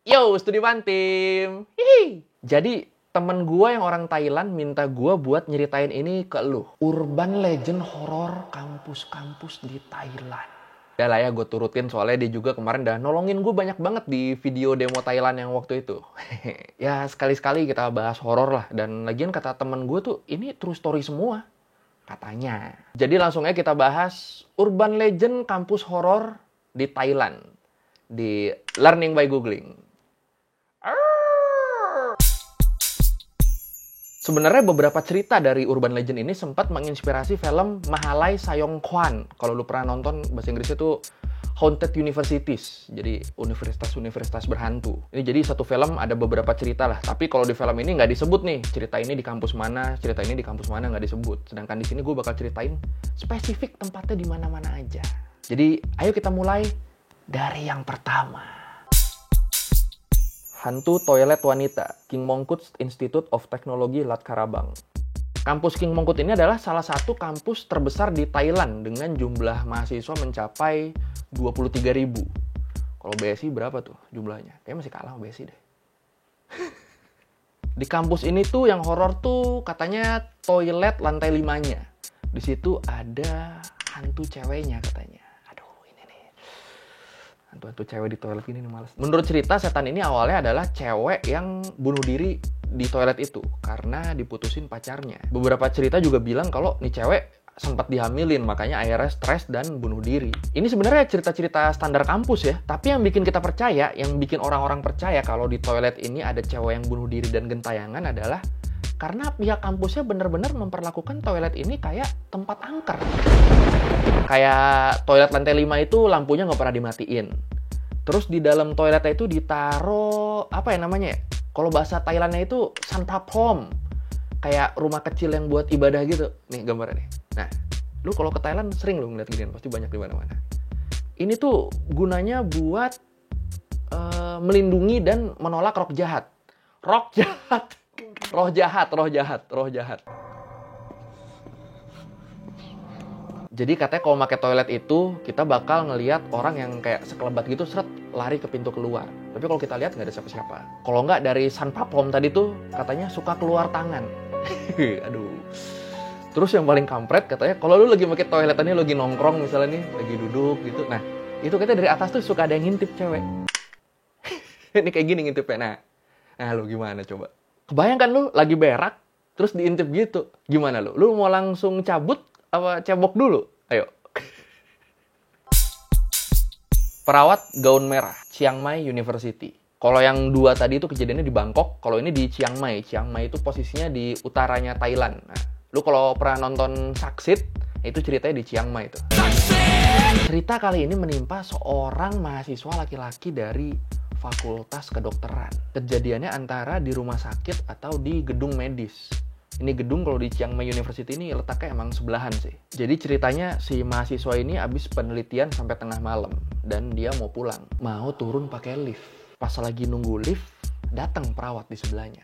Yo, studi Bantim. Hihi. Jadi, temen gue yang orang Thailand minta gue buat nyeritain ini ke lu. Urban legend horor kampus-kampus di Thailand. Udah lah ya, gue turutin soalnya dia juga kemarin udah nolongin gue banyak banget di video demo Thailand yang waktu itu. Ya, sekali-sekali kita bahas horor lah. Dan lagian kata temen gue tuh, ini true story semua. Katanya. Jadi langsung aja kita bahas urban legend kampus horor di Thailand. Di Learning by Googling. Sebenarnya beberapa cerita dari urban legend ini sempat menginspirasi film Mahalai Sayongkwan. Kalau lu pernah nonton, bahasa Inggrisnya itu Haunted Universities. Jadi universitas-universitas berhantu. Ini jadi satu film ada beberapa cerita lah. Tapi kalau di film ini nggak disebut nih. Cerita ini di kampus mana, cerita ini di kampus mana nggak disebut. Sedangkan di sini gue bakal ceritain spesifik tempatnya di mana-mana aja. Jadi ayo kita mulai dari yang pertama. Hantu Toilet Wanita, King Mongkut Institute of Technology Lat Karabang. Kampus King Mongkut ini adalah salah satu kampus terbesar di Thailand dengan jumlah mahasiswa mencapai 23.000. Kalau BSI berapa tuh jumlahnya? Kayaknya masih kalah sama BSI deh. Di kampus ini tuh yang horor tuh katanya toilet lantai 5-nya. Di situ ada hantu ceweknya katanya. Hantu-hantu cewek di toilet ini nih males. Menurut cerita, setan ini awalnya adalah cewek yang bunuh diri di toilet itu karena diputusin pacarnya. Beberapa cerita juga bilang kalau nih cewek sempat dihamilin, makanya akhirnya stres dan bunuh diri. Ini sebenarnya cerita-cerita standar kampus ya, tapi yang bikin kita percaya, yang bikin orang-orang percaya kalau di toilet ini ada cewek yang bunuh diri dan gentayangan adalah karena pihak kampusnya benar-benar memperlakukan toilet ini kayak tempat angker. Kayak toilet lantai 5 itu lampunya nggak pernah dimatiin. Terus di dalam toiletnya itu ditaruh, apa ya namanya ya? Kalau bahasa Thailandnya itu sanpapom. Kayak rumah kecil yang buat ibadah gitu. Nih gambarnya nih. Nah, lu kalau ke Thailand sering lu ngeliat ginian, pasti banyak di mana-mana. Ini tuh gunanya buat melindungi dan menolak roh jahat. Roh jahat. Roh jahat, roh jahat, roh jahat. Jadi katanya kalau pakai toilet itu, kita bakal ngelihat orang yang kayak sekelebat gitu, seret, lari ke pintu keluar. Tapi kalau kita lihat nggak ada siapa-siapa. Kalau nggak dari sanpapom tadi tuh, katanya suka keluar tangan. Aduh. Terus yang paling kampret katanya, kalau lu lagi pakai toilet ini, lagi nongkrong misalnya nih, lagi duduk gitu. Nah, itu katanya dari atas tuh suka ada yang ngintip cewek. Ini kayak gini ngintipnya. Nah, lu gimana coba? Kebayangkan lu lagi berak, terus diintip gitu. Gimana lu? Lu mau langsung cabut? Apa cebok dulu? Ayo. Perawat gaun merah, Chiang Mai University. Kalau yang dua tadi itu kejadiannya di Bangkok, kalau ini di Chiang Mai. Chiang Mai itu posisinya di utaranya Thailand. Nah, lu kalau pernah nonton Saksit, itu ceritanya di Chiang Mai itu. Cerita kali ini menimpa seorang mahasiswa laki-laki dari Fakultas Kedokteran. Kejadiannya antara di rumah sakit atau di gedung medis. Ini gedung kalau di Chiang Mai University ini letaknya emang sebelahan sih. Jadi ceritanya si mahasiswa ini habis penelitian sampai tengah malam. Dan dia mau pulang. Mau turun pakai lift. Pas lagi nunggu lift, datang perawat di sebelahnya.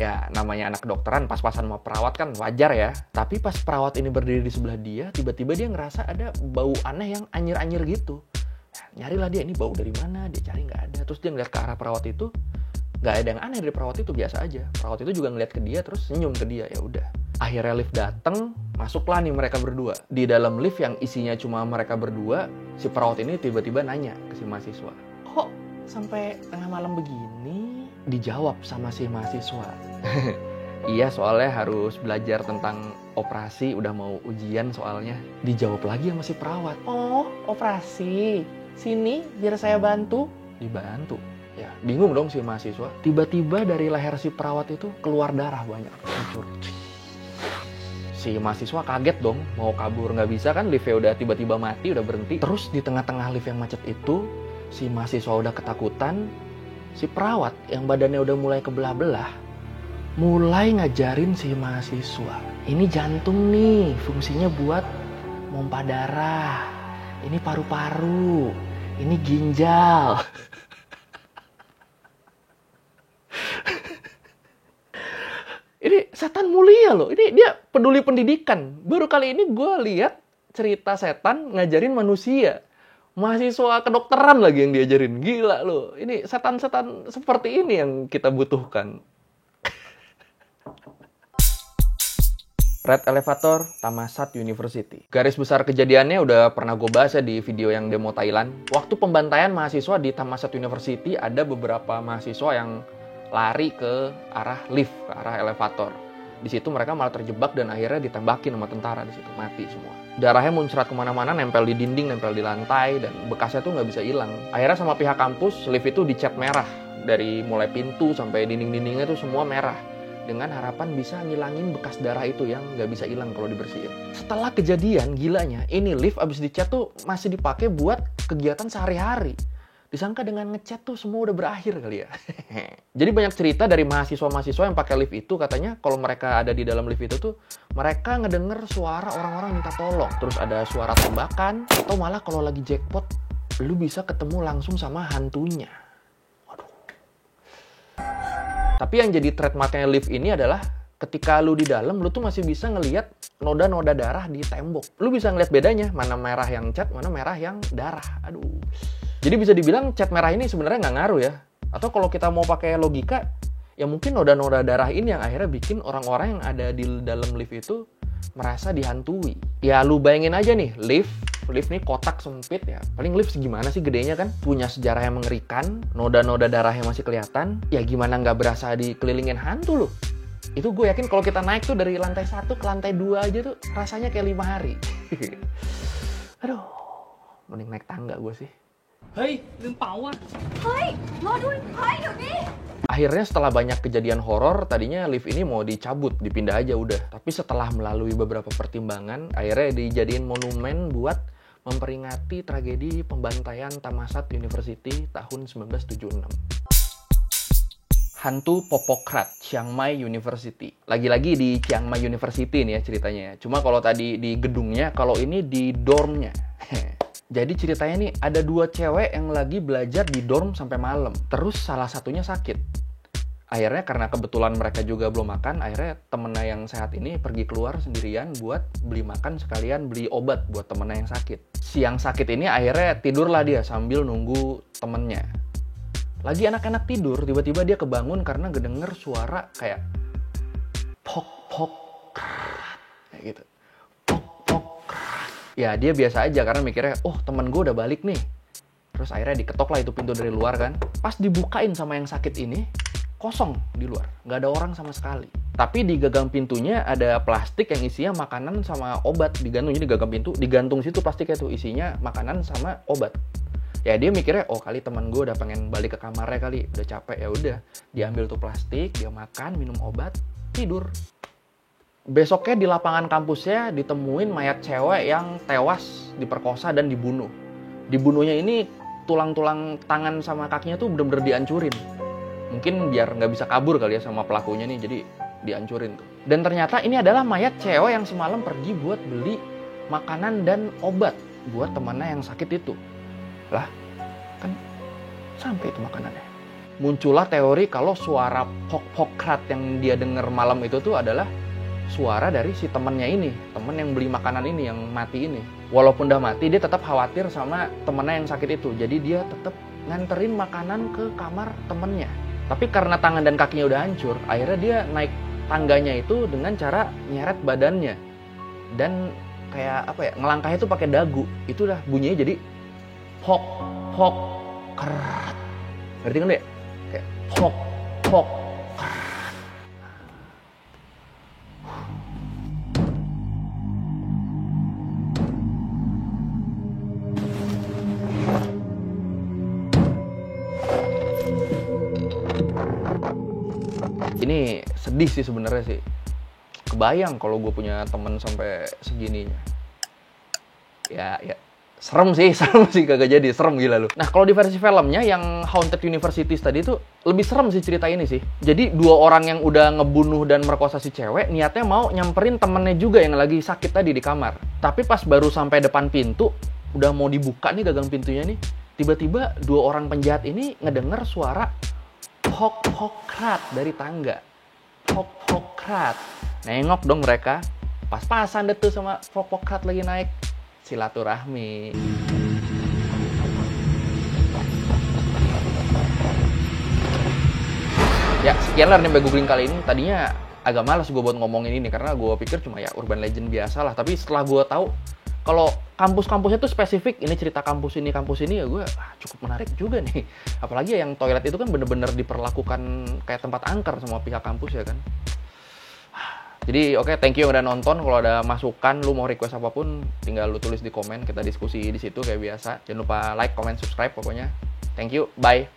Ya namanya anak kedokteran, pas-pasan sama perawat kan wajar ya. Tapi pas perawat ini berdiri di sebelah dia, tiba-tiba dia ngerasa ada bau aneh yang anyir-anyir gitu. Nyarilah dia, ini bau dari mana, dia cari nggak ada. Terus dia ngeliat ke arah perawat itu, nggak ada yang aneh dari perawat itu, biasa aja. Perawat itu juga ngeliat ke dia, terus senyum ke dia, ya udah. Akhirnya lift dateng, masuklah nih mereka berdua. Di dalam lift yang isinya cuma mereka berdua, si perawat ini tiba-tiba nanya ke si mahasiswa, kok sampai tengah malam begini? Dijawab sama si mahasiswa. Iya, soalnya harus belajar tentang operasi, udah mau ujian soalnya. Dijawab lagi sama si perawat. Oh, operasi. Sini, biar saya bantu. Dibantu. Ya, bingung dong si mahasiswa. Tiba-tiba dari leher si perawat itu keluar darah banyak. Hancur. Si mahasiswa kaget dong, mau kabur nggak bisa kan, liftnya udah tiba-tiba mati, udah berhenti. Terus di tengah-tengah lift yang macet itu, si mahasiswa udah ketakutan. Si perawat yang badannya udah mulai kebelah-belah, mulai ngajarin si mahasiswa. Ini jantung nih, fungsinya buat pompa darah. Ini paru-paru. Ini ginjal. Ini setan mulia loh. Ini dia peduli pendidikan. Baru kali ini gue lihat cerita setan ngajarin manusia. Mahasiswa kedokteran lagi yang diajarin. Gila loh. Ini setan-setan seperti ini yang kita butuhkan. Red Elevator, Thammasat University. Garis besar kejadiannya udah pernah gue bahas ya di video yang demo Thailand. Waktu pembantaian mahasiswa di Thammasat University, ada beberapa mahasiswa yang lari ke arah lift, ke arah elevator. Di situ mereka malah terjebak dan akhirnya ditembakin sama tentara di situ, mati semua. Darahnya muncrat kemana-mana, nempel di dinding, nempel di lantai, dan bekasnya tuh nggak bisa hilang. Akhirnya sama pihak kampus, lift itu dicat merah. Dari mulai pintu sampai dinding-dindingnya tuh semua merah. Dengan harapan bisa ngilangin bekas darah itu yang nggak bisa hilang kalau dibersihin. Setelah kejadian, gilanya, ini lift abis dicat tuh masih dipakai buat kegiatan sehari-hari. Disangka dengan ngecat tuh semua udah berakhir kali ya. Jadi banyak cerita dari mahasiswa-mahasiswa yang pakai lift itu, katanya kalau mereka ada di dalam lift itu tuh mereka ngedenger suara orang-orang minta tolong. Terus ada suara tembakan, atau malah kalau lagi jackpot, lu bisa ketemu langsung sama hantunya. Waduh. Tapi yang jadi trademarknya lift ini adalah ketika lu di dalam, lu tuh masih bisa ngelihat noda-noda darah di tembok. Lu bisa ngeliat bedanya, mana merah yang cat, mana merah yang darah. Aduh. Jadi bisa dibilang cat merah ini sebenarnya nggak ngaruh ya. Atau kalau kita mau pakai logika, ya mungkin noda-noda darah ini yang akhirnya bikin orang-orang yang ada di dalam lift itu merasa dihantui. Ya lu bayangin aja nih, lift nih kotak sempit ya. Paling lift segimana sih gedenya kan? Punya sejarah yang mengerikan, noda-noda darah yang masih kelihatan. Ya gimana nggak berasa dikelilingin hantu loh. Itu gue yakin kalau kita naik tuh dari lantai 1 ke lantai 2 aja tuh rasanya kayak 5 hari. Aduh, mending naik tangga gue sih. เฮ้ยลืมเป๋าอ่ะ เฮ้ย รอด้วยเฮ้ย เดี๋ยวนี้ Akhirnya setelah banyak kejadian horor, tadinya lift ini mau dicabut, dipindah aja udah. Tapi setelah melalui beberapa pertimbangan, akhirnya dijadiin monumen buat memperingati tragedi pembantaian Thammasat University tahun 1976. Hantu Popokrat, Chiang Mai University. Lagi-lagi di Chiang Mai University nih ya ceritanya. Cuma kalau tadi di gedungnya, kalau ini di dormnya. Jadi ceritanya nih, ada 2 cewek yang lagi belajar di dorm sampai malam. Terus salah satunya sakit. Akhirnya karena kebetulan mereka juga belum makan, akhirnya temennya yang sehat ini pergi keluar sendirian buat beli makan sekalian beli obat buat temennya yang sakit. Si yang sakit ini akhirnya tidurlah dia sambil nunggu temennya. Lagi anak-anak tidur, tiba-tiba dia kebangun karena ngedenger suara kayak pok-pok kayak gitu. Ya dia biasa aja karena mikirnya, oh temen gue udah balik nih. Terus akhirnya diketok lah itu pintu dari luar kan. Pas dibukain sama yang sakit ini, kosong di luar. Nggak ada orang sama sekali. Tapi di gagang pintunya ada plastik yang isinya makanan sama obat. Digantung, jadi gagang pintu, digantung situ plastiknya tuh isinya makanan sama obat. Ya dia mikirnya, oh kali temen gue udah pengen balik ke kamarnya kali. Udah capek, ya udah. Diambil tuh plastik, dia makan, minum obat, tidur. Besoknya di lapangan kampusnya ditemuin mayat cewek yang tewas diperkosa dan dibunuh. Dibunuhnya ini tulang-tulang tangan sama kakinya tuh bener-bener dihancurin. Mungkin biar nggak bisa kabur kali ya sama pelakunya nih, jadi dihancurin tuh. Dan ternyata ini adalah mayat cewek yang semalam pergi buat beli makanan dan obat buat temannya yang sakit itu. Lah, kan sampai itu makanannya. Muncullah teori kalau suara pok-pokrat yang dia denger malam itu tuh adalah suara dari si temennya ini, temen yang beli makanan ini, yang mati ini. Walaupun udah mati, dia tetap khawatir sama temennya yang sakit itu. Jadi dia tetap nganterin makanan ke kamar temennya. Tapi karena tangan dan kakinya udah hancur, akhirnya dia naik tangganya itu dengan cara nyeret badannya. Dan kayak apa ya, ngelangkahnya itu pakai dagu. Itu udah bunyinya jadi pok, pok, kerat. Ngerti kan deh? Kayak pok, pok. Ini sedih sih sebenarnya sih. Kebayang kalau gue punya temen sampai segininya. Ya serem sih kagak jadi, serem gila lu. Nah kalau di versi filmnya yang Haunted Universities tadi tuh lebih serem sih cerita ini sih. Jadi 2 orang yang udah ngebunuh dan merkosa si cewek niatnya mau nyamperin temennya juga yang lagi sakit tadi di kamar. Tapi pas baru sampai depan pintu, udah mau dibuka nih gagang pintunya nih, tiba-tiba 2 orang penjahat ini ngedenger suara pok-pokrat dari tangga. Pok-pokrat. Nengok dong mereka. Pas-pasan deh tuh sama pok-pokrat lagi naik. Silaturahmi. Ya, sekian lah Nimba Googling kali ini. Tadinya agak malas gue buat ngomongin ini karena gue pikir cuma ya urban legend biasa lah. Tapi setelah gue tahu kalau kampus-kampusnya tuh spesifik, ini cerita kampus ini ya gue cukup menarik juga nih. Apalagi yang toilet itu kan bener-bener diperlakukan kayak tempat angker sama pihak kampus ya kan. Jadi oke, thank you yang udah nonton. Kalau ada masukan, lu mau request apapun, tinggal lu tulis di komen, kita diskusi di situ kayak biasa. Jangan lupa like, comment, subscribe pokoknya. Thank you, bye.